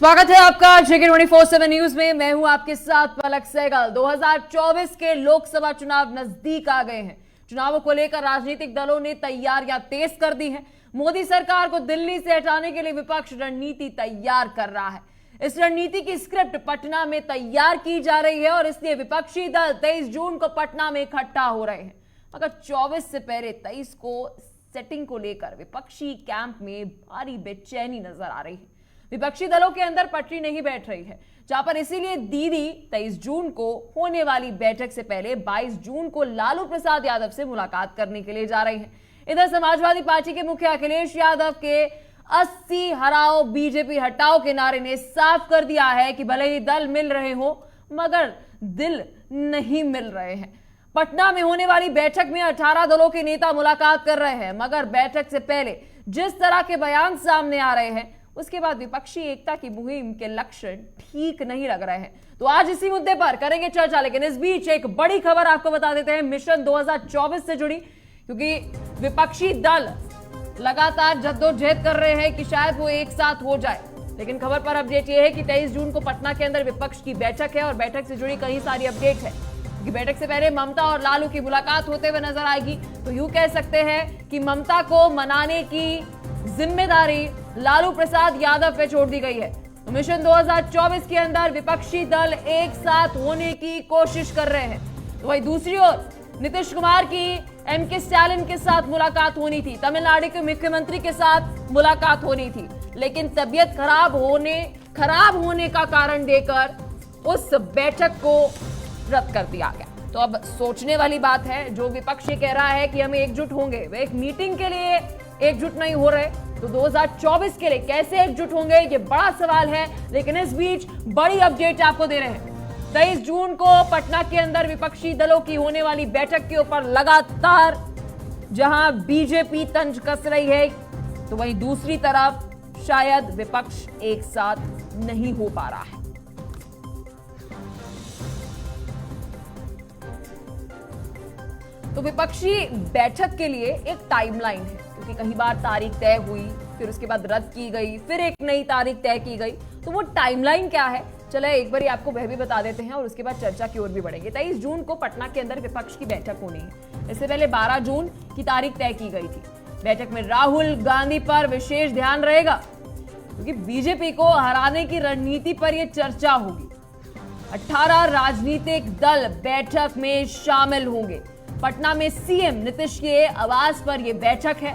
स्वागत है आपका जेके 24/7 न्यूज में। मैं हूं आपके साथ पलक सहगल। 2024 के लोकसभा चुनाव नजदीक आ गए हैं। चुनावों को लेकर राजनीतिक दलों ने तैयारियां तेज कर दी हैं। मोदी सरकार को दिल्ली से हटाने के लिए विपक्ष रणनीति तैयार कर रहा है। इस रणनीति की स्क्रिप्ट पटना में तैयार की जा रही है और इसलिए विपक्षी दल 23 जून को पटना में इकट्ठा हो रहे हैं। मगर 24 से पहले 23 को सेटिंग को लेकर विपक्षी कैंप में भारी बेचैनी नजर आ रही है। विपक्षी दलों के अंदर पटरी नहीं बैठ रही है, जहां पर इसीलिए दीदी 23 जून को होने वाली बैठक से पहले 22 जून को लालू प्रसाद यादव से मुलाकात करने के लिए जा रही हैं। इधर समाजवादी पार्टी के मुखिया अखिलेश यादव के 80 हराओ बीजेपी हटाओ के नारे ने साफ कर दिया है कि भले ही दल मिल रहे हो मगर दिल नहीं मिल रहे हैं। पटना में होने वाली बैठक में 18 दलों के नेता मुलाकात कर रहे हैं, मगर बैठक से पहले जिस तरह के बयान सामने आ रहे हैं उसके बाद विपक्षी एकता की मुहिम के लक्षण ठीक नहीं लग रहे हैं। तो आज इसी मुद्दे पर करेंगे चर्चा, लेकिन इस बीच एक बड़ी खबर आपको बता देते हैं मिशन 2024 से जुड़ी, क्योंकि विपक्षी दल लगातार जद्दोजहद कर रहे हैं कि शायद वो एक साथ हो जाए। लेकिन खबर पर अपडेट ये है कि 23 जून को पटना के अंदर विपक्ष की बैठक है और बैठक से जुड़ी कई सारी अपडेट है। कि बैठक से पहले ममता और लालू की मुलाकात होते हुए नजर आएगी। तो यूं कह सकते हैं कि ममता को मनाने की जिम्मेदारी लालू प्रसाद यादव पे छोड़ दी गई है। तो मिशन 2024 के अंदर विपक्षी दल एक साथ होने की कोशिश कर रहे हैं। तो वही दूसरी ओर नीतीश कुमार की एमके स्टालिन के साथ मुलाकात होनी थी, तमिलनाडु के मुख्यमंत्री के साथ मुलाकात होनी थी, लेकिन तबीयत खराब होने का कारण देकर उस बैठक को रद्द कर दिया गया। तो अब सोचने वाली बात है, जो विपक्ष ये कह रहा है कि हम एकजुट होंगे, वे एक मीटिंग के लिए एकजुट नहीं हो रहे, तो 2024 के लिए कैसे एकजुट होंगे, ये बड़ा सवाल है। लेकिन इस बीच बड़ी अपडेट आपको दे रहे हैं। 23 जून को पटना के अंदर विपक्षी दलों की होने वाली बैठक के ऊपर लगातार जहां बीजेपी तंज कस रही है, तो वहीं दूसरी तरफ शायद विपक्ष एक साथ नहीं हो पा रहा है। तो विपक्षी बैठक के लिए एक टाइमलाइन है, क्योंकि कई बार तारीख तय हुई, फिर उसके बाद रद्द की गई, फिर एक नई तारीख तय की गई। तो वो टाइमलाइन क्या है, चलो एक बार आपको वह भी बता देते हैं और उसके बाद चर्चा की ओर भी बढ़ेंगे। 23 जून को पटना के अंदर विपक्ष की बैठक होनी है। इससे पहले 12 जून की तारीख तय की गई थी। बैठक में राहुल गांधी पर विशेष ध्यान रहेगा, क्योंकि बीजेपी को हराने की रणनीति पर यह चर्चा होगी। 18 राजनीतिक दल बैठक में शामिल होंगे। पटना में सीएम नीतीश के आवास पर यह बैठक है।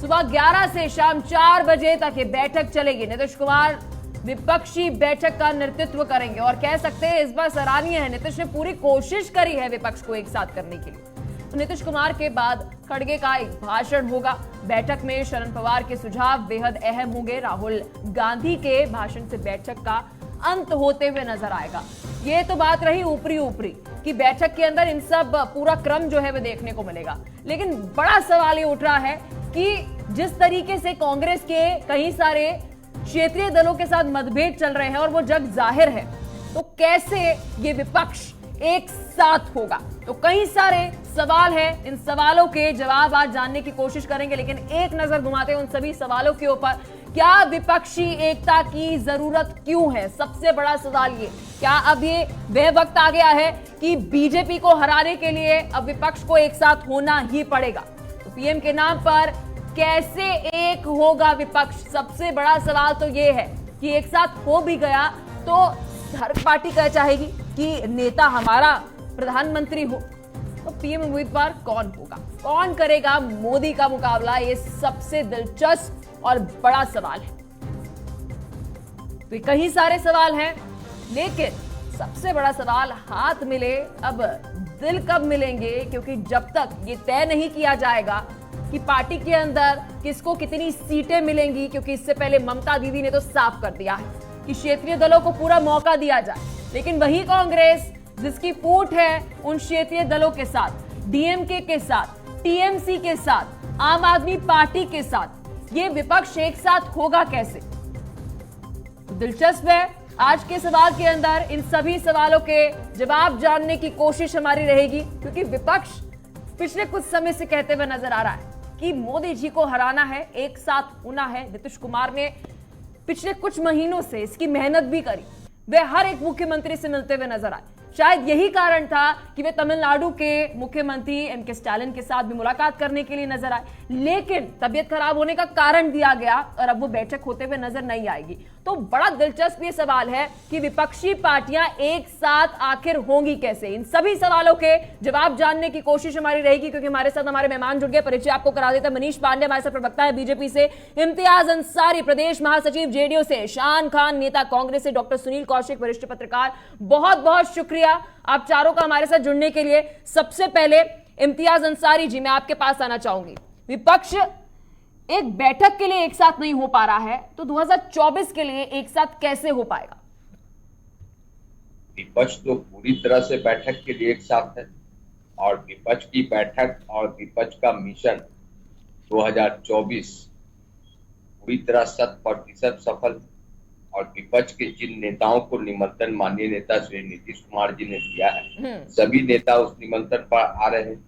सुबह 11 से शाम 4 बजे तक ये बैठक चलेगी। नीतीश कुमार विपक्षी बैठक का नेतृत्व करेंगे और कह सकते हैं इस बार सराहनीय है, नीतीश ने पूरी कोशिश करी है विपक्ष को एक साथ करने के लिए। तो नीतीश कुमार के बाद खड़गे का एक भाषण होगा। बैठक में शरद पवार के सुझाव बेहद अहम होंगे। राहुल गांधी के भाषण से बैठक का अंत होते हुए नजर आएगा। ये तो बात रही ऊपरी कि बैठक के अंदर इन सब पूरा क्रम जो है वो देखने को मिलेगा। लेकिन बड़ा सवाल ये उठ रहा है कि जिस तरीके से कांग्रेस के कई सारे क्षेत्रीय दलों के साथ मतभेद चल रहे हैं और वो जग जाहिर है, तो कैसे ये विपक्ष एक साथ होगा। तो कई सारे सवाल हैं, इन सवालों के जवाब आज जानने की कोशिश करेंगे। लेकिन एक नजर घुमाते हैं उन सभी सवालों के ऊपर, क्या विपक्षी एकता की जरूरत क्यों है। सबसे बड़ा सवाल ये, क्या अब ये वह वक्त आ गया है कि बीजेपी को हराने के लिए अब विपक्ष को एक साथ होना ही पड़ेगा। तो पीएम के नाम पर कैसे एक होगा विपक्ष, सबसे बड़ा सवाल तो ये है कि एक साथ हो भी गया तो हर पार्टी कह चाहेगी कि नेता हमारा प्रधानमंत्री हो, तो पीएम उम्मीदवार कौन होगा, कौन करेगा मोदी का मुकाबला, ये सबसे दिलचस्प और बड़ा सवाल है। तो कई सारे सवाल हैं, लेकिन सबसे बड़ा सवाल हाथ मिले अब दिल कब मिलेंगे, क्योंकि जब तक ये तय नहीं किया जाएगा कि पार्टी के अंदर किसको कितनी सीटें मिलेंगी, क्योंकि इससे पहले ममता दीदी ने तो साफ कर दिया है कि क्षेत्रीय दलों को पूरा मौका दिया जाए, लेकिन वही कांग्रेस जिसकी फूट है उन क्षेत्रीय दलों के साथ, डीएमके के साथ, टीएमसी के साथ, आम आदमी पार्टी के साथ, ये विपक्ष एक साथ होगा कैसे। तो दिलचस्प है, आज के सवाल के अंदर इन सभी सवालों के जवाब जानने की कोशिश हमारी रहेगी, क्योंकि विपक्ष पिछले कुछ समय से कहते हुए नजर आ रहा है कि मोदी जी को हराना है, एक साथ होना है। नीतीश कुमार ने पिछले कुछ महीनों से इसकी मेहनत भी करी, वे हर एक मुख्यमंत्री से मिलते हुए नजर आए। शायद यही कारण था कि वे तमिलनाडु के मुख्यमंत्री एम.के. स्टालिन के साथ भी मुलाकात करने के लिए नजर आए, लेकिन तबियत खराब होने का कारण दिया गया और अब वो बैठक होते हुए नजर नहीं आएगी। तो बड़ा दिलचस्प ये सवाल है कि विपक्षी पार्टियां एक साथ आखिर होंगी कैसे। इन सभी सवालों के जवाब जानने की कोशिश हमारी रहेगी, क्योंकि हमारे साथ हमारे मेहमान जुड़ गए। परिचय आपको करा देता है, मनीष पांडे हमारे साथ प्रवक्ता है बीजेपी से, इम्तियाज अंसारी प्रदेश महासचिव जेडीयू से, शान खान नेता कांग्रेस से, डॉक्टर सुनील कौशिक वरिष्ठ पत्रकार। बहुत बहुत शुक्रिया आप चारों का हमारे साथ जुड़ने के लिए। सबसे पहले इम्तियाज अंसारी जी, मैं आपके पास आना चाहूंगी। विपक्ष एक बैठक के लिए एक साथ नहीं हो पा रहा है, तो 2024 के लिए एक साथ कैसे हो पाएगा? विपक्ष तो पूरी तरह से बैठक के लिए एक साथ है, और विपक्ष की बैठक और विपक्ष का मिशन 2024 पूरी तरह 100% सफल। और विपक्ष के जिन नेताओं को निमंत्रण माननीय नेता श्री नीतीश कुमार जी ने दिया है, सभी नेता उस निमंत्रण पर आ रहे हैं।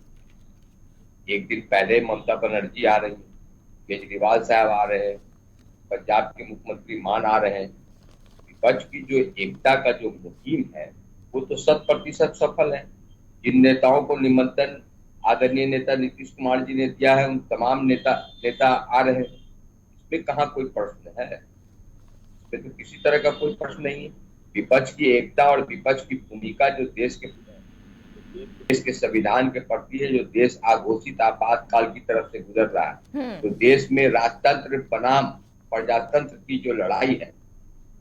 एक दिन पहले ममता बनर्जी आ रही है, केजरीवाल साहब आ रहे हैं, पंजाब के मुख्यमंत्री मान आ रहे हैं। विपक्ष की जो एकता का जो मुहिम है वो तो 100% सफल है। जिन नेताओं को निमंत्रण आदरणीय नेता नीतीश कुमार जी ने दिया है, उन तमाम नेता आ रहे हैं। इसमें कहाँ कोई प्रश्न है? इसमें तो किसी तरह का कोई प्रश्न नहीं है। विपक्ष की एकता और विपक्ष की भूमिका जो देश के संविधान के प्रति है, जो देश आघोषित आपातकाल की तरफ से गुजर रहा है, तो देश में राजतंत्र बनाम प्रजातंत्र की जो लड़ाई है,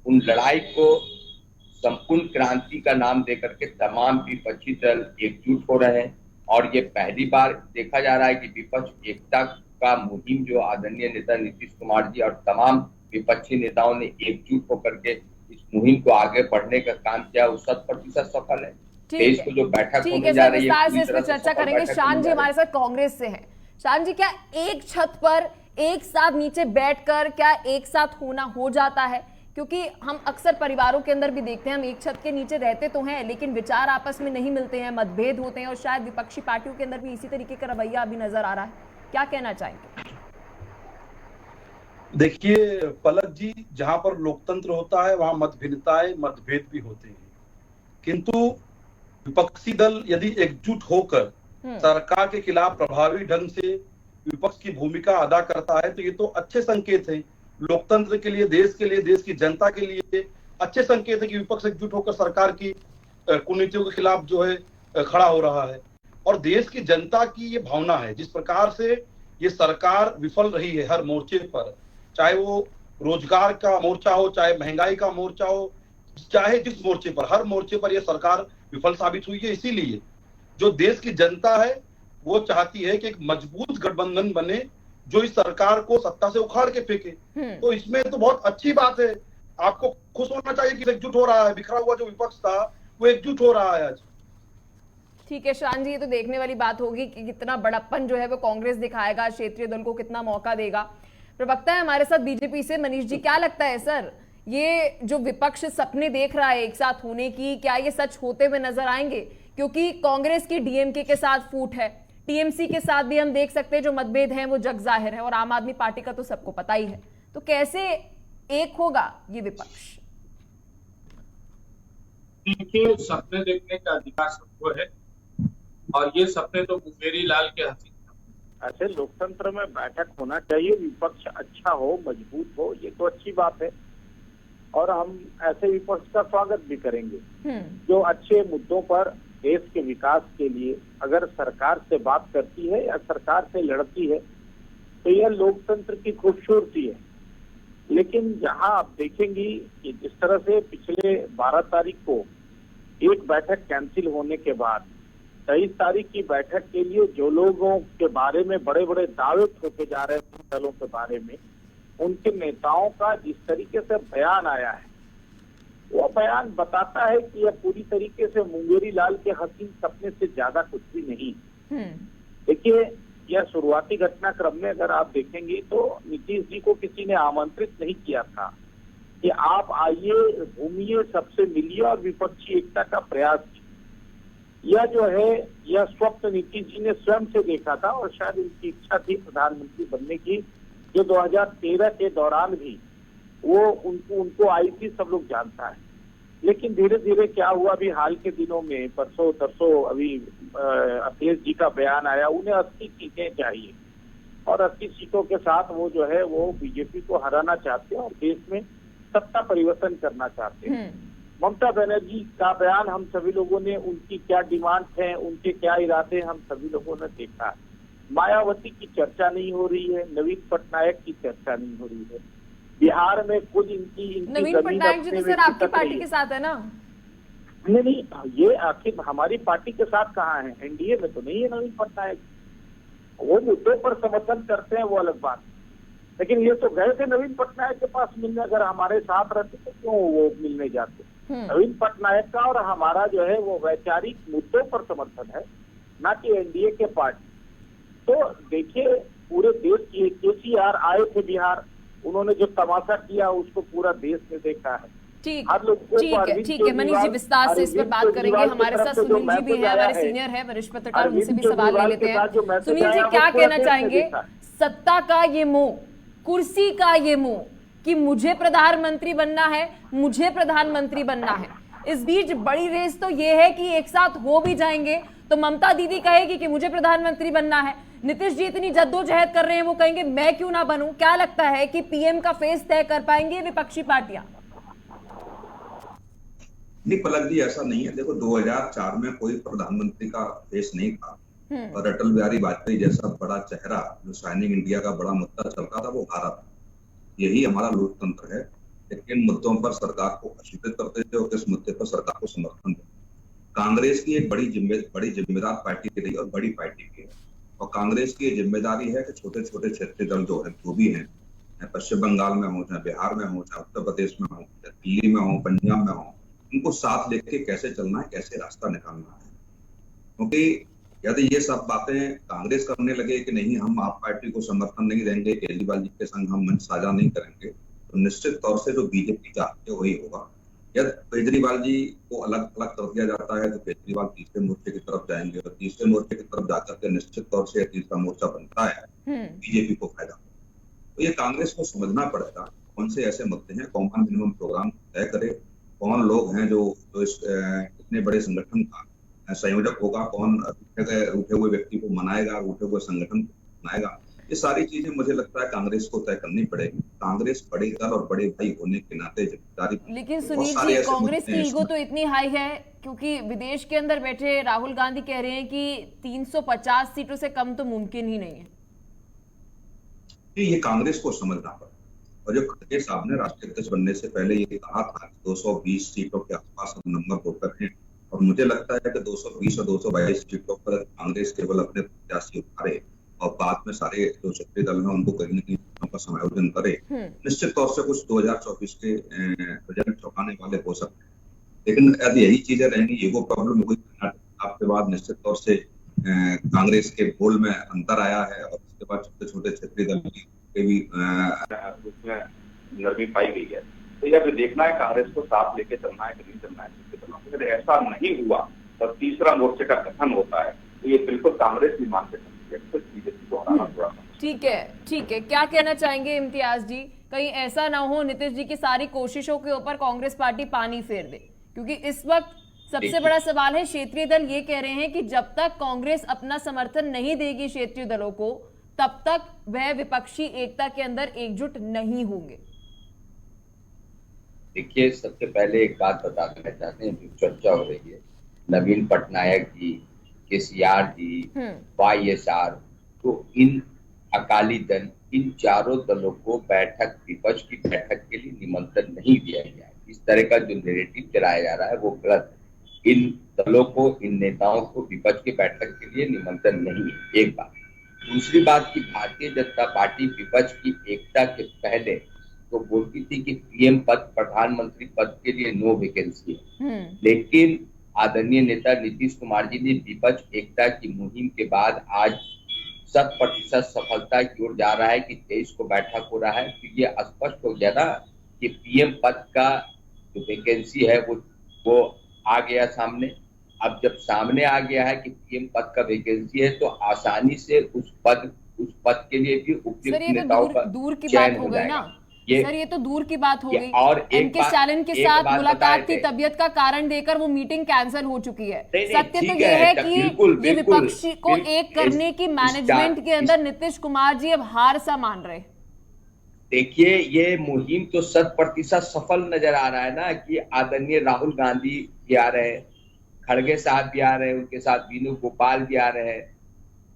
उन लड़ाई को संपूर्ण क्रांति का नाम देकर के तमाम विपक्षी दल एकजुट हो रहे हैं। और ये पहली बार देखा जा रहा है कि विपक्ष एकता का मुहिम जो आदरणीय नेता नीतीश कुमार जी और तमाम विपक्षी नेताओं ने एकजुट होकर के इस मुहिम को आगे बढ़ने का काम किया, वो 100% सफल है। देश को जो बैठक होने जा रही है, इस पर चर्चा करेंगे। शान जी हमारे साथ कांग्रेस से हैं। शान जी, क्या एक छत पर एक साथ नीचे बैठकर क्या एक साथ होना हो जाता है? क्योंकि हम अक्सर परिवारों के अंदर भी देखते हैं, हम एक छत के नीचे रहते तो हैं, लेकिन विचार आपस में नहीं मिलते हैं, मतभेद होते हैं, और शायद विपक्षी पार्टियों के अंदर भी इसी तरीके का रवैया अभी नजर आ रहा है। क्या कहना चाहेंगे? देखिए पलक जी, जहां पर लोकतंत्र होता है वहां मतभिन्नताएं मतभेद भी होते हैं, किंतु विपक्षी दल यदि एकजुट होकर सरकार के खिलाफ प्रभावी ढंग से विपक्ष की भूमिका अदा करता है तो ये तो अच्छे संकेत हैं लोकतंत्र के लिए, देश के लिए, देश की जनता के लिए अच्छे संकेत है कि विपक्ष एकजुट होकर सरकार की कुनीतियों के खिलाफ जो है खड़ा हो रहा है। और देश की जनता की ये भावना है, जिस प्रकार से ये सरकार विफल रही है हर मोर्चे पर, चाहे वो रोजगार का मोर्चा हो, चाहे महंगाई का मोर्चा हो, चाहे जिस मोर्चे पर, हर मोर्चे पर यह सरकार विफल साबित हुई है। इसीलिए जो देश की जनता है वो चाहती है कि एक मजबूत गठबंधन बने जो इस सरकार को सत्ता से उखाड़ के फेंके। तो इसमें तो बहुत अच्छी बात है, आपको खुश होना चाहिए कि एकजुट हो रहा है, बिखरा हुआ जो विपक्ष था वो एकजुट हो रहा है आज। ठीक है शान जी, ये तो देखने वाली बात होगी कि कितना बड़प्पन जो है वो कांग्रेस दिखाएगा, क्षेत्रीय दल को कितना मौका देगा। प्रवक्ता है हमारे साथ बीजेपी से मनीष जी, क्या लगता है सर, ये जो विपक्ष सपने देख रहा है एक साथ होने की, क्या ये सच होते हुए नजर आएंगे? क्योंकि कांग्रेस की डीएमके के साथ फूट है, टीएमसी के साथ भी हम देख सकते हैं जो मतभेद हैं वो जग जाहिर है, और आम आदमी पार्टी का तो सबको पता ही है। तो कैसे एक होगा ये विपक्ष? देखिए, सपने देखने का अधिकार सबको है, और ये सपने तो मुंगेरी लाल के हसीन। ऐसे लोकतंत्र में बैठक होना चाहिए, विपक्ष अच्छा हो, मजबूत हो, ये तो अच्छी बात है, और हम ऐसे विपक्ष का स्वागत भी करेंगे जो अच्छे मुद्दों पर देश के विकास के लिए अगर सरकार से बात करती है या सरकार से लड़ती है, तो यह लोकतंत्र की खूबसूरती है। लेकिन जहां आप देखेंगी कि जिस तरह से पिछले 12 तारीख को एक बैठक कैंसिल होने के बाद 23 तारीख की बैठक के लिए जो लोगों के बारे में बड़े बड़े दावे ठोके जा रहे हैं दलों के बारे में, उनके नेताओं का जिस तरीके से बयान आया है, वो बयान बताता है कि यह पूरी तरीके से मुंगेरी लाल के हसीन सपने से ज्यादा कुछ भी नहीं। देखिए, यह शुरुआती घटनाक्रम में अगर आप देखेंगे तो नीतीश जी को किसी ने आमंत्रित नहीं किया था कि आप आइए, घूमिए, सबसे मिलिए और विपक्षी एकता का प्रयास कीजिए। यह जो है, यह स्वप्न नीतीश जी ने स्वयं से देखा था, और शायद उनकी इच्छा थी प्रधानमंत्री बनने की, जो 2013 के दौरान भी वो उनको आई थी, सब लोग जानता है। लेकिन धीरे धीरे क्या हुआ, अभी हाल के दिनों में परसों तरसों अभी अखिलेश जी का बयान आया, उन्हें 80 सीटें चाहिए और 80 सीटों के साथ वो जो है वो बीजेपी को हराना चाहते हैं और देश में सत्ता परिवर्तन करना चाहते हैं। ममता बनर्जी का बयान हम सभी लोगों ने, उनकी क्या डिमांड है, उनके क्या इरादे, हम सभी लोगों ने देखा। मायावती की चर्चा नहीं हो रही है, नवीन पटनायक की चर्चा नहीं हो रही है। बिहार में खुद इनकी नवीन पटनायक जी तो सर आपकी पार्टी के साथ है ना? नहीं, ये आखिर हमारी पार्टी के साथ कहाँ है, एनडीए में तो नहीं है नवीन पटनायक। वो मुद्दों पर समर्थन करते हैं, वो अलग बात। लेकिन ये तो गए थे नवीन पटनायक के पास मिलने, अगर हमारे साथ रहते तो क्यों वो मिलने जाते। नवीन पटनायक का और हमारा जो है वो वैचारिक मुद्दों पर समर्थन है, ना कि एनडीए के पार्टी। तो देखिए, पूरे देश की केसीआर आए थे बिहार, उन्होंने जो तमाशा किया उसको पूरा देश ने देखा है। ठीक है मनीष जी, विस्तार से इस पर बात करेंगे। हमारे साथ सुनील जी भी है, हमारे सीनियर है, वरिष्ठ पत्रकार, उनसे भी सवाल ले लेते हैं। सुनील जी, क्या कहना चाहेंगे? सत्ता का ये मोह, कुर्सी का ये मोह कि मुझे प्रधानमंत्री बनना है, मुझे प्रधानमंत्री बनना है, इस बीच बड़ी रेस तो ये है कि एक साथ हो भी जाएंगे तो ममता दीदी कहेगी कि मुझे प्रधानमंत्री बनना है, नीतीश जी इतनी जद्दोजहद कर रहे हैं, वो कहेंगे मैं क्यों ना बनूं। क्या लगता है कि पीएम का फेस तय कर पाएंगे विपक्षी पार्टियां? नहीं पलक जी, ऐसा नहीं है। देखो 2004 में कोई प्रधानमंत्री का फेस नहीं था और अटल बिहारी वाजपेयी जैसा बड़ा चेहरा जो शाइनिंग इंडिया का बड़ा मुद्दा चल रहा था वो हारा था। यही हमारा लोकतंत्र है कि किन मुद्दों पर सरकार को अशिक्षित करते थे और किस मुद्दे पर सरकार को समर्थन देते। कांग्रेस की एक बड़ी जिम्मेदार पार्टी रही और बड़ी पार्टी की है, और कांग्रेस की जिम्मेदारी है कि छोटे छोटे क्षेत्रीय दल जो भी हैं, पश्चिम बंगाल में हो, चाहे बिहार में हो, चाहे उत्तर प्रदेश में हो, चाहे दिल्ली में हो, पंजाब में हो, इनको साथ लेके कैसे चलना है, कैसे रास्ता निकालना है। क्योंकि यदि ये सब बातें कांग्रेस करने लगे कि नहीं हम आप पार्टी को समर्थन नहीं देंगे, केजरीवाल जी के संग हम मंच साझा नहीं करेंगे, तो निश्चित तौर से जो बीजेपी चाहते वही होगा। यदि केजरीवाल जी को अलग अलग कर दिया जाता है तो केजरीवाल तीसरे मोर्चे की तरफ जाएंगे और तीसरे मोर्चे की तरफ जाकर के निश्चित तौर से तीसरा मोर्चा बनता है, बीजेपी को फायदा होगा। तो ये कांग्रेस को समझना पड़ेगा कौन से ऐसे मुद्दे हैं, कॉमन मिनिमम प्रोग्राम तय करे, कौन लोग हैं जो इतने बड़े संगठन का संयोजक होगा, कौन उठे हुए व्यक्ति को मनाएगा, उठे हुए संगठन को मनाएगा। ये सारी चीजें मुझे लगता है कांग्रेस को तय करनी पड़ेगी। कांग्रेस बड़े दल और बड़े भाई होने के नाते जिम्मेदारी। लेकिन सुनील जी, कांग्रेस की ईगो तो इतनी हाई है क्योंकि विदेश के अंदर बैठे राहुल गांधी कह रहे हैं कि 350 सीटों से कम तो मुमकिन ही नहीं है। ये कांग्रेस को समझना पड़ा, और जो खड़गे साहब ने राष्ट्रीय अध्यक्ष बनने से पहले ये कहा था 220 सीटों के आसपास हम नंबर होकर हैं, और मुझे लगता है कि 220 और 222 सीटों पर कांग्रेस केवल अपने प्रत्याशी उतारे और बाद में सारे जो क्षेत्रीय दल हैं उनको कहीं न कहीं का समायोजन करे। निश्चित तौर से कुछ 2024 के रिजल्ट चौंकाने वाले हो सकते हैं, लेकिन यदि यही चीजें रहेंगी, ईगो प्रॉब्लम हुई आपके बाद निश्चित तौर से कांग्रेस के गोल में अंतर आया है और उसके बाद छोटे छोटे क्षेत्रीय दल के भी उसमें नरमी पाई गई है। तो यह देखना है कांग्रेस को साथ लेके चलना है कि नहीं चलना है। अगर ऐसा नहीं हुआ तो तीसरा मोर्चे का गठन होता है तो ये बिल्कुल कांग्रेस भी मान सकती है, तो बीजेपी को हराना थोड़ा। ठीक है, क्या कहना चाहेंगे इम्तियाज जी? कहीं ऐसा ना हो नीतीश जी की सारी कोशिशों के ऊपर कांग्रेस पार्टी पानी फेर दे, क्योंकि इस वक्त सबसे बड़ा सवाल है, क्षेत्रीय दल ये कह रहे हैं कि जब तक कांग्रेस अपना समर्थन नहीं देगी क्षेत्रीय दलों को, तब तक वह विपक्षी एकता के अंदर एकजुट नहीं होंगे। देखिए, सबसे पहले एक बात बता देना चाहते हैं, जो चर्चा हो रही है नवीन पटनायक जी, केसीआर जी, वाईएसआर, तो इन अकाली दल, इन चारों दलों को बैठक, विपक्ष की बैठक के लिए निमंत्रण नहीं दिया गया है। इस तरह का जो नैरेटिव चलाया जा रहा है वो गलत है। इन दलों को, इन नेताओं को विपक्ष की बैठक के लिए निमंत्रण नहीं है, एक बात। दूसरी बात की भारतीय जनता पार्टी विपक्ष की एकता के पहले तो बोलती थी कि पीएम पद, प्रधानमंत्री पद के लिए नो वैकेंसी है, लेकिन आदरणीय नेता नीतीश कुमार जी ने विपक्ष एकता की मुहिम के बाद आज 100% सफलता की ओर जा रहा है कि 23 को बैठक हो रहा है। तो ये स्पष्ट हो गया ना कि पीएम पद का जो वैकेंसी है वो आ गया सामने। अब जब सामने आ गया है कि पीएम पद का वैकेंसी है तो आसानी से उस पद के लिए भी उपयुक्त नेताओं का दूर की बात हो गई ना। सर ये तो दूर की बात हो गई। और एमके स्टालिन के साथ मुलाकात थी, बताए तबीयत का कारण देकर वो मीटिंग कैंसिल हो चुकी है। नहीं, सत्य तो ठीक ये है कि बिल्कुल, ये विपक्ष को बिल्कुल, एक करने की मैनेजमेंट के अंदर नीतीश कुमार जी अब हार सा मान रहे। देखिए ये मुहिम तो 100% सफल नजर आ रहा है ना, कि आदरणीय राहुल गांधी भी आ रहे हैं, खड़गे साहब भी आ रहे हैं, उनके साथ वेणुगोपाल भी आ रहे हैं,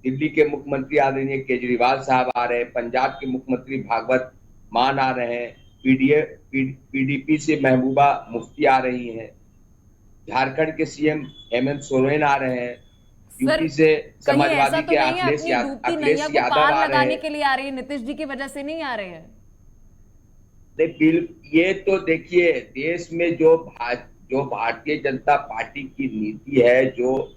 दिल्ली के मुख्यमंत्री आदरणीय केजरीवाल साहब आ रहे हैं, पंजाब के मुख्यमंत्री भागवत मान आ रहे हैं, पीडीपी से महबूबा मुफ्ती आ रही हैं, झारखंड के सीएम हेमंत सोरेन आ रहे हैं, यूपी से समाजवादी के अखिलेश यादव आ रहे हैं। के लिए आ रही है, नीतीश जी की वजह से नहीं आ रहे हैं। ये तो देखिए देश में जो भारतीय जनता पार्टी की नीति है, जो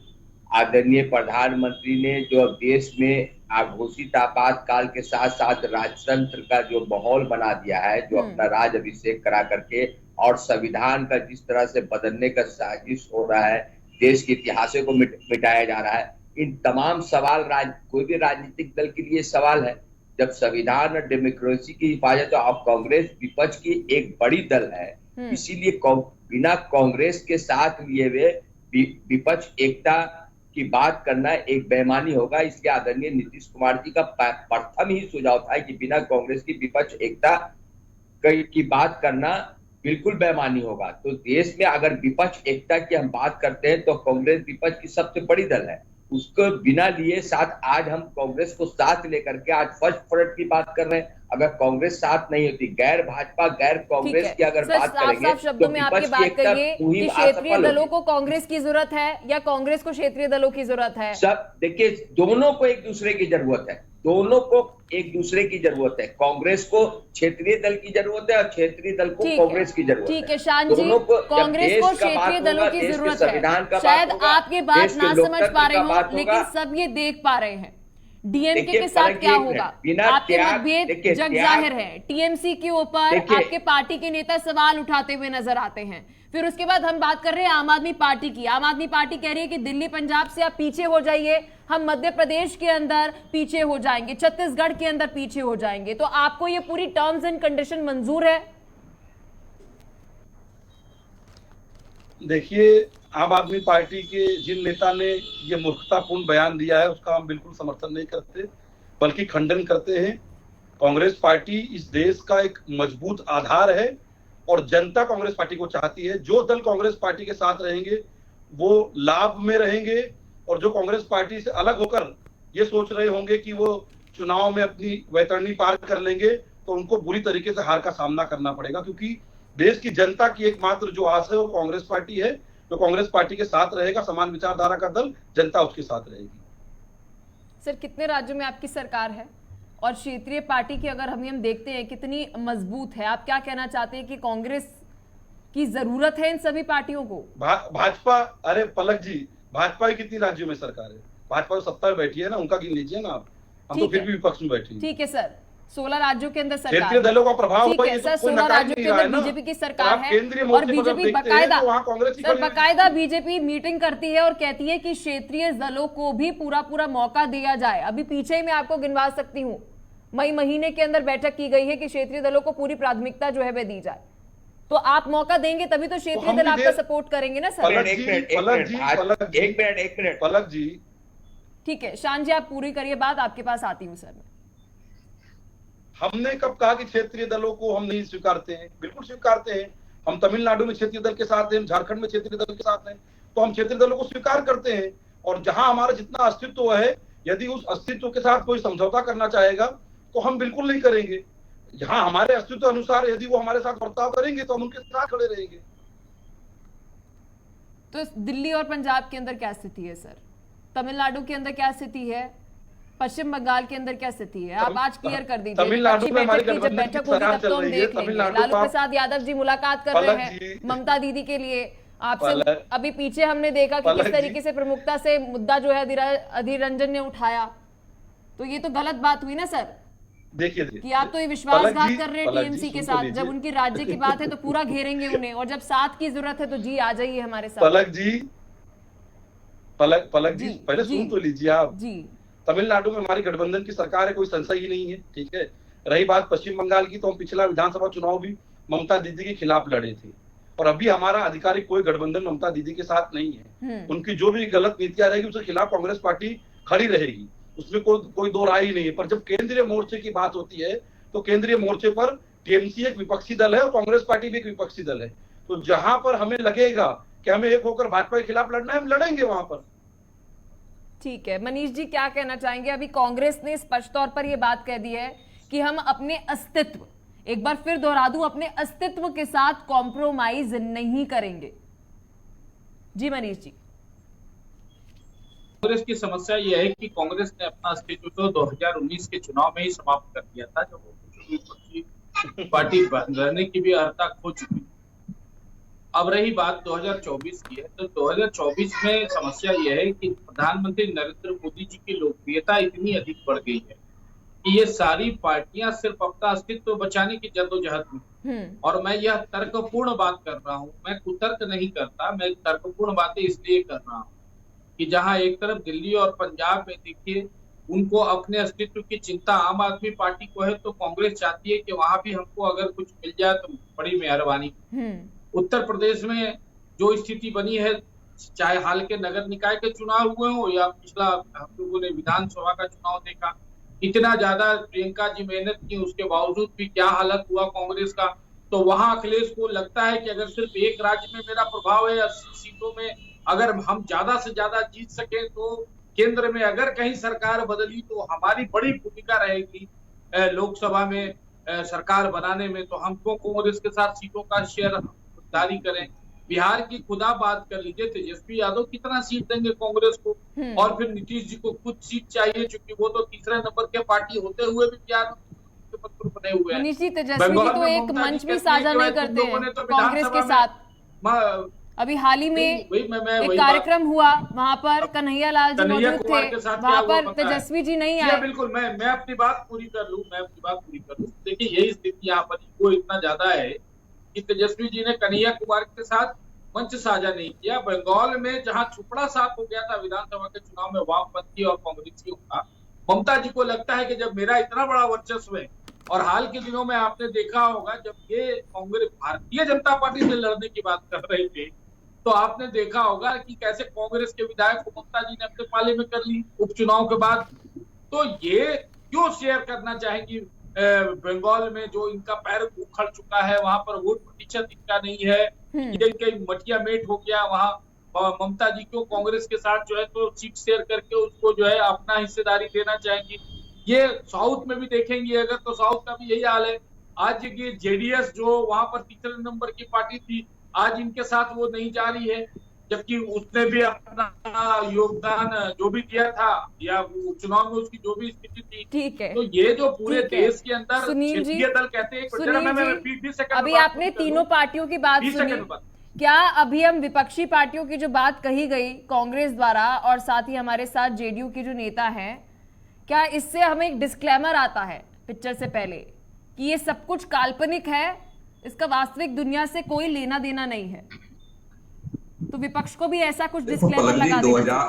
आदरणीय प्रधानमंत्री ने जो देश में घोषित आपातकाल के साथ साथ राजतंत्र का जो माहौल बना दिया है, जो अपना राज अभिषेक करा करके और संविधान का जिस तरह से बदलने का साजिश हो रहा है, देश के इतिहास को मिटाया जा रहा है, इन तमाम सवाल कोई भी राजनीतिक दल के लिए सवाल है। जब संविधान और डेमोक्रेसी की हिफाजत और कांग्रेस विपक्ष की एक बड़ी दल है, इसीलिए बिना कांग्रेस के साथ लिए हुए विपक्ष एकता की बात करना एक बेईमानी होगा। इसलिए आदरणीय नीतीश कुमार जी का प्रथम ही सुझाव था कि बिना कांग्रेस की विपक्ष एकता की बात करना बिल्कुल बेईमानी होगा। तो देश में अगर विपक्ष एकता की हम बात करते हैं तो कांग्रेस विपक्ष की सबसे बड़ी दल है, उसको बिना लिए साथ आज हम कांग्रेस को साथ लेकर के आज फर्स्ट फ्रंट की बात कर रहे हैं। अगर कांग्रेस साथ नहीं होती, गैर भाजपा गैर कांग्रेस की अगर बात करेंगे शब्दों में आपकी बात करिए कि क्षेत्रीय दलों को कांग्रेस की जरूरत है या कांग्रेस को क्षेत्रीय दलों की जरूरत है? सब देखिए, दोनों को एक दूसरे की जरूरत है, दोनों को एक दूसरे की जरूरत है। कांग्रेस को क्षेत्रीय दल की जरूरत है और क्षेत्रीय दल को कांग्रेस की जरूरत है। ठीक है शान जी, कांग्रेस को क्षेत्रीय दलों की जरूरत है। शायद आप ये बात ना समझ पा रहे हो, लेकिन सब ये देख पा रहे हैं डीएमके के साथ क्या होगा। आपके मतभेद जग जाहिर है। टीएमसी के ऊपर आपके पार्टी के नेता सवाल उठाते हुए नजर आते हैं। फिर उसके बाद हम बात कर रहे हैं आम आदमी पार्टी की। आम आदमी पार्टी कह रही है कि दिल्ली पंजाब से आप पीछे हो जाइए, हम मध्य प्रदेश के अंदर पीछे हो जाएंगे, छत्तीसगढ़ के अंदर पीछे हो जाएंगे। तो आपको ये पूरी टर्म्स एंड कंडीशन मंजूर है? देखिए, आम आदमी पार्टी के जिन नेता ने ये मूर्खतापूर्ण बयान दिया है उसका हम बिल्कुल समर्थन नहीं करते, बल्कि खंडन करते हैं। कांग्रेस पार्टी इस देश का एक मजबूत आधार है और जनता कांग्रेस पार्टी को चाहती है। जो दल कांग्रेस पार्टी के साथ रहेंगे वो लाभ में रहेंगे, और जो कांग्रेस पार्टी से अलग होकर ये सोच रहे होंगे कि वो चुनाव में अपनी वैतरणी पार कर लेंगे, तो उनको बुरी तरीके से हार का सामना करना पड़ेगा। क्योंकि देश की जनता की एकमात्र जो आस है वो कांग्रेस पार्टी है। जो कांग्रेस पार्टी के साथ रहेगा, समान विचारधारा का दल, जनता उसके साथ रहेगी। सर, कितने राज्यों में आपकी सरकार है और क्षेत्रीय पार्टी की अगर हम देखते हैं कितनी मजबूत है? आप क्या कहना चाहते हैं कि कांग्रेस की जरूरत है इन सभी पार्टियों को? भाजपा, अरे पलक जी, भाजपा की कितनी राज्यों में सरकार है? भाजपा सत्ता में बैठी है ना, उनका गिन लीजिए ना आप। हम तो फिर भी विपक्ष में बैठे हैं। ठीक है सर, 16 राज्यों के अंदर सरकार क्षेत्रीय दलों का प्रभाव ठीक है सर, 16 राज्यों के अंदर बीजेपी की सरकार है और बीजेपी बकायदा बीजेपी मीटिंग करती है और कहती है कि क्षेत्रीय दलों को भी पूरा मौका दिया जाए। अभी पीछे ही मैं आपको गिनवा सकती हूँ, मई महीने के अंदर बैठक की गई है कि क्षेत्रीय दलों को पूरी प्राथमिकता जो है वह दी जाए। तो आप मौका देंगे तभी तो क्षेत्रीय दल आपका सपोर्ट करेंगे ना सर? एक मिनट पलक जी, ठीक है शान जी, आप पूरी करिए बात, आपके पास आती हूँ सर मैं। हमने कब कहा कि क्षेत्रीय दलों को हम नहीं स्वीकारते हैं? बिल्कुल स्वीकारते हैं। हम तमिलनाडु में क्षेत्रीय दल के साथ हैं, हम झारखंड में क्षेत्रीय दल के साथ हैं, तो हम क्षेत्रीय दलों को स्वीकार करते हैं। और जहां हमारा जितना अस्तित्व है, यदि उस अस्तित्व के साथ कोई समझौता करना चाहेगा तो हम बिल्कुल नहीं करेंगे। जहां हमारे अस्तित्व अनुसार यदि वो हमारे साथ बर्ताव करेंगे तो हम उनके साथ खड़े रहेंगे। तो दिल्ली और पंजाब के अंदर क्या स्थिति है सर? तमिलनाडु के अंदर क्या स्थिति है? पश्चिम बंगाल के अंदर क्या स्थिति है? आप आज क्लियर कर दीजिए। तमिलनाडु में हमारी जब बैठक होगी तब तो हम देख लेंगे। लालू प्रसाद यादव जी मुलाकात कर रहे हैं ममता दीदी के लिए आपसे। अभी पीछे हमने देखा कि किस तरीके से प्रमुखता से मुद्दा जो है अधीर रंजन ने उठाया, तो ये तो गलत बात हुई ना सर? देखिए कि आप तो ये विश्वासघात कर रहे हैं टीएमसी के साथ। जब उनकी राज्य की बात है तो पूरा घेरेंगे उन्हें, और जब साथ की जरूरत है तो जी आ जाइए हमारे साथ। पलक जी पहले सुन तो लीजिए आप जी। तमिलनाडु में हमारी गठबंधन की सरकार है, कोई संशय ही नहीं है, ठीक है। रही बात पश्चिम बंगाल की, तो हम पिछला विधानसभा चुनाव भी ममता दीदी के खिलाफ लड़े थे, और अभी हमारा आधिकारिक कोई गठबंधन ममता दीदी के साथ नहीं है। उनकी जो भी गलत नीतियां रहेगी उसके खिलाफ कांग्रेस पार्टी खड़ी रहेगी, उसमें कोई दो राय ही नहीं है। पर जब केंद्रीय मोर्चे की बात होती है तो केंद्रीय मोर्चे पर टीएमसी एक विपक्षी दल है और कांग्रेस पार्टी भी एक विपक्षी दल है। तो जहां पर हमें लगेगा कि हमें एक होकर भाजपा के खिलाफ लड़ना है, हम लड़ेंगे वहां पर। ठीक है, मनीष जी क्या कहना चाहेंगे? अभी कांग्रेस ने स्पष्ट तौर पर यह बात कह दी है कि हम अपने अस्तित्व, एक बार फिर दोहरा दूं, अपने अस्तित्व के साथ कॉम्प्रोमाइज नहीं करेंगे। जी मनीष जी। कांग्रेस की समस्या यह है कि कांग्रेस ने अपना अस्तित्व तो 2019 के चुनाव में ही समाप्त कर दिया था, जब वो विपक्षी पार्टी रहने की भी अर्हता खो चुकी। अब रही बात 2024 की है, तो 2024 में समस्या यह है कि प्रधानमंत्री नरेंद्र मोदी जी की लोकप्रियता इतनी अधिक बढ़ गई है कि ये सारी पार्टियां सिर्फ अपना अस्तित्व बचाने की जद्दोजहद में, और मैं यह तर्कपूर्ण बात कर रहा हूँ, मैं कुतर्क नहीं करता, मैं तर्कपूर्ण बातें इसलिए कर रहा हूँ कि जहां एक तरफ दिल्ली और पंजाब में देखिए उनको अपने अस्तित्व की चिंता आम आदमी पार्टी को है, तो कांग्रेस चाहती है कि वहां भी हमको अगर कुछ मिल जाए तो बड़ी मेहरबानी। उत्तर प्रदेश में जो स्थिति बनी है, चाहे हाल के नगर निकाय के चुनाव हुए हो या पिछला हम लोगों ने विधानसभा का चुनाव देखा, इतना ज्यादा प्रियंका जी मेहनत की, उसके बावजूद भी क्या हालत हुआ कांग्रेस का। तो वहां अखिलेश को लगता है कि अगर सिर्फ एक राज्य में मेरा प्रभाव है, 80 सीटों में अगर हम ज्यादा से ज्यादा जीत सके, तो केंद्र में अगर कहीं सरकार बदली तो हमारी बड़ी भूमिका रहेगी लोकसभा में सरकार बनाने में, तो हमको कांग्रेस के साथ सीटों का शेयर जारी करें। बिहार की खुदा बात कर लीजिए, तेजस्वी यादव कितना सीट देंगे कांग्रेस को, और फिर नीतीश जी को कुछ सीट चाहिए, क्योंकि वो तो तीसरे नंबर के पार्टी होते हुए भी बिहार में पत्र बने हुए हैं। मनीष जी, तेजस्वी जी तो एक मंच भी साझा नहीं करते हैं कांग्रेस के साथ। अभी हाल ही में एक कार्यक्रम हुआ, वहां पर कन्हैया लाल जी मौजूद थे, वहां पर तेजस्वी जी नहीं आए। बिल्कुल, मैं अपनी बात पूरी कर लूं, देखिए यही स्थिति यहाँ पर वो इतना ज्यादा है कि तेजस्वी जी ने कन्हैया कुमार के साथ मंच साझा नहीं किया। बंगाल में जहां छुपड़ा साफ हो गया था विधानसभा के चुनाव में वामपंथी और कांग्रेसियों का, ममता जी को लगता है कि जब मेरा इतना बड़ा वर्चस्व है, और हाल के दिनों में आपने देखा होगा जब ये कांग्रेस भारतीय जनता पार्टी से लड़ने की बात कर रहे थे, तो आपने देखा होगा कि कैसे कांग्रेस के विधायक को ममता जी ने अपने पाले में कर ली उपचुनाव के बाद। तो ये क्यों शेयर करना चाहेंगी बंगाल में जो इनका पैर उखड़ चुका है, वहां पर वोट प्रतिशत इनका नहीं है, ये मटिया मेट हो गया वहां। ममता जी क्यों कांग्रेस के साथ जो है तो सीट शेयर करके उसको जो है अपना हिस्सेदारी देना चाहेंगी। ये साउथ में भी देखेंगे अगर, तो साउथ का भी यही हाल है। आज ये जेडीएस जो वहां पर तीसरे नंबर की पार्टी थी, आज इनके साथ वो नहीं जा रही है, जबकि उसने भी अपना योगदान जो भी दिया था या चुनाव में उसकी जो भी स्थिति थी। ठीक है, तो ये जो पूरे देश के अंदर क्षेत्रीय दल कहते हैं। अभी आपने तीनों पार्टियों की बात सुनी, क्या अभी हम विपक्षी पार्टियों की जो बात कही गई कांग्रेस द्वारा और साथ ही हमारे साथ जेडीयू के जो नेता हैं, क्या इससे हमें एक डिस्क्लेमर आता है पिक्चर से पहले कि ये सब कुछ काल्पनिक है, इसका वास्तविक दुनिया से कोई लेना देना नहीं है? तो विपक्ष को भी ऐसा कुछ डिस्क्लेमर लगा देना।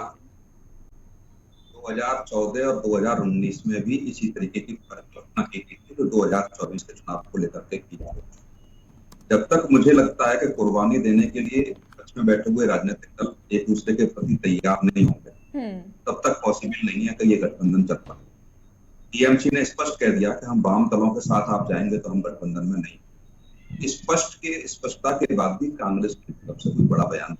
2014 और 2019 में भी इसी तरीके की परिकल्पना की गई थी, जो 2024 के चुनाव को लेकर के की जा रही है। जब तक मुझे लगता है कि कुर्बानी देने के लिए विपक्ष में बैठे हुए राजनीतिक दल एक दूसरे के प्रति तैयार नहीं होंगे, तब तक पॉसिबल नहीं है कि ये गठबंधन चल पाए। टीएमसी ने स्पष्ट कह दिया कि हम वाम दलों के साथ आप जाएंगे तो हम गठबंधन में नहीं। स्पष्टता के बाद भी कांग्रेस की तरफ से कोई बड़ा बयान।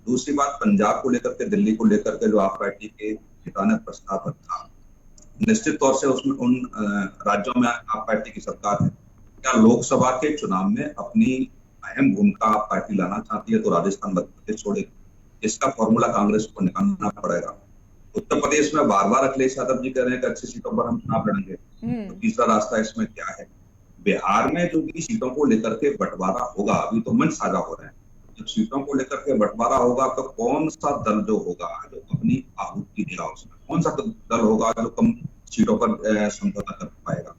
दूसरी बात, पंजाब को लेकर के, दिल्ली को लेकर के जो आप पार्टी के नेता ने प्रस्ताव रखा, निश्चित तौर से उसमें उन राज्यों में आप पार्टी की सरकार है, क्या लोकसभा के चुनाव में अपनी अहम भूमिका आप पार्टी लाना चाहती है तो राजस्थान मध्य प्रदेश छोड़ेगी। इसका फॉर्मूला कांग्रेस को निकालना पड़ेगा। उत्तर प्रदेश में बार बार अखिलेश यादव जी कह रहे हैं कि अच्छी सीटों पर हम चुनाव लड़ेंगे, तो तीसरा रास्ता इसमें क्या है? बिहार में जो भी सीटों को लेकर के बंटवारा होगा, अभी तो मंच साझा हो रहे हैं, जब सीटों को लेकर के बंटवारा होगा तो कौन सा दल जो होगा जो अपनी आहुति देगा, उसमें कौन सा दल होगा जो कम सीटों पर समझौता कर पाएगा।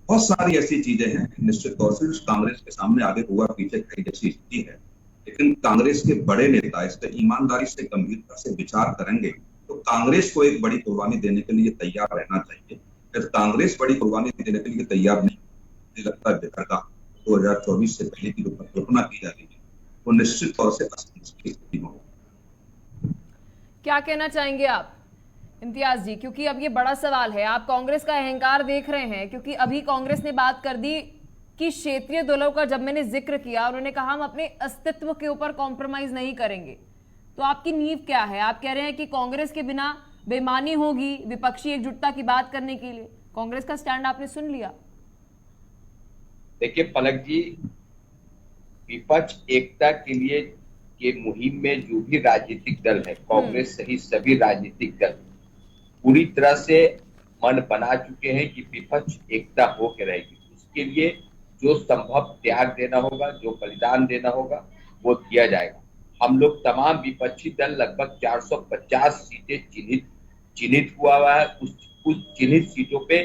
बहुत सारी ऐसी चीजें हैं, निश्चित तौर से कांग्रेस के सामने आगे हुआ पीछे खड़ी जैसी स्थिति है, लेकिन कांग्रेस के बड़े नेता इस पर ईमानदारी से, गंभीरता से विचार करेंगे तो कांग्रेस को एक बड़ी कुर्बानी देने के लिए तैयार रहना चाहिए। कांग्रेस बड़ी कुर्बानी देने के लिए तैयार नहीं, मुझे लगता है बेहतर का 2024 से पहले की जो परिकल्पना की जा रही है वो निश्चित तौर से असंतुष्ट की स्थिति में होगी। क्या कहना चाहेंगे आप इम्तियाज जी, क्योंकि अब ये बड़ा सवाल है, आप कांग्रेस का अहंकार देख रहे हैं, क्योंकि अभी कांग्रेस ने बात कर दी कि क्षेत्रीय दलों का जब मैंने जिक्र किया उन्होंने कहा हम अपने अस्तित्व के ऊपर कॉम्प्रोमाइज नहीं करेंगे। तो आपकी नींव क्या है? आप कह रहे हैं कि कांग्रेस के बिना बेईमानी होगी विपक्षी एकजुटता की बात करने के लिए। कांग्रेस का स्टैंड आपने सुन लिया। देखिए पलक जी, विपक्ष एकता के लिए के मुहिम में जो भी राजनीतिक दल है, कांग्रेस सहित सभी राजनीतिक दल पूरी तरह से मन बना चुके हैं कि विपक्ष एकता होकर रहेगी। उसके लिए जो संभव त्याग देना होगा, जो बलिदान देना होगा, वो दिया जाएगा। हम लोग तमाम विपक्षी दल लगभग 450 सीटें चिन्हित हुआ है। कुछ चिन्हित सीटों पे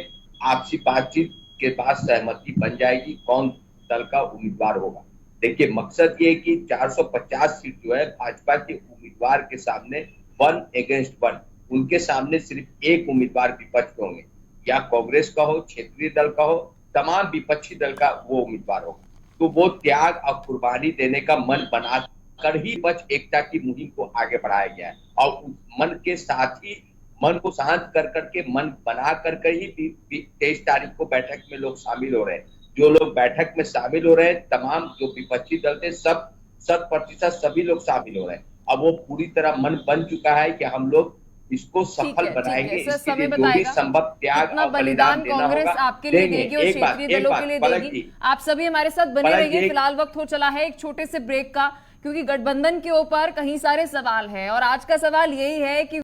आपसी बातचीत के बाद सहमति बन जाएगी कौन दल का उम्मीदवार होगा। देखिए मकसद ये है कि 450 सीट जो है भाजपा के उम्मीदवार के सामने 1 अगेंस्ट 1, उनके सामने सिर्फ एक उम्मीदवार विपक्ष के होंगे, या कांग्रेस का हो, क्षेत्रीय दल का हो, तमाम विपक्षी दल का वो उम्मीदवार होगा। तो वो त्याग और कुर्बानी देने का मन बनाकर ही विपक्ष एकता की मुहिम को आगे बढ़ाया गया है, और उस मन के साथ ही मन को शांत कर करके, मन बना करके ही 23 तारीख को बैठक में लोग शामिल हो रहे हैं। जो लोग बैठक में शामिल हो रहे हैं, तमाम जो विपक्षी दल थे, सब 100% सभी लोग शामिल हो रहे हैं। अब वो पूरी तरह मन बन चुका है कि हम लोग इसको सफल बनाएंगे। इसके लिए जो भी संभव त्याग और बलिदान देना कांग्रेस होगा आपके लिए देगी और क्षेत्रीय दलों के लिए देगी। आप सभी हमारे साथ बने रहिए। फिलहाल वक्त हो चला है एक छोटे से ब्रेक का, क्योंकि गठबंधन के ऊपर कई सारे सवाल हैं और आज का सवाल यही है कि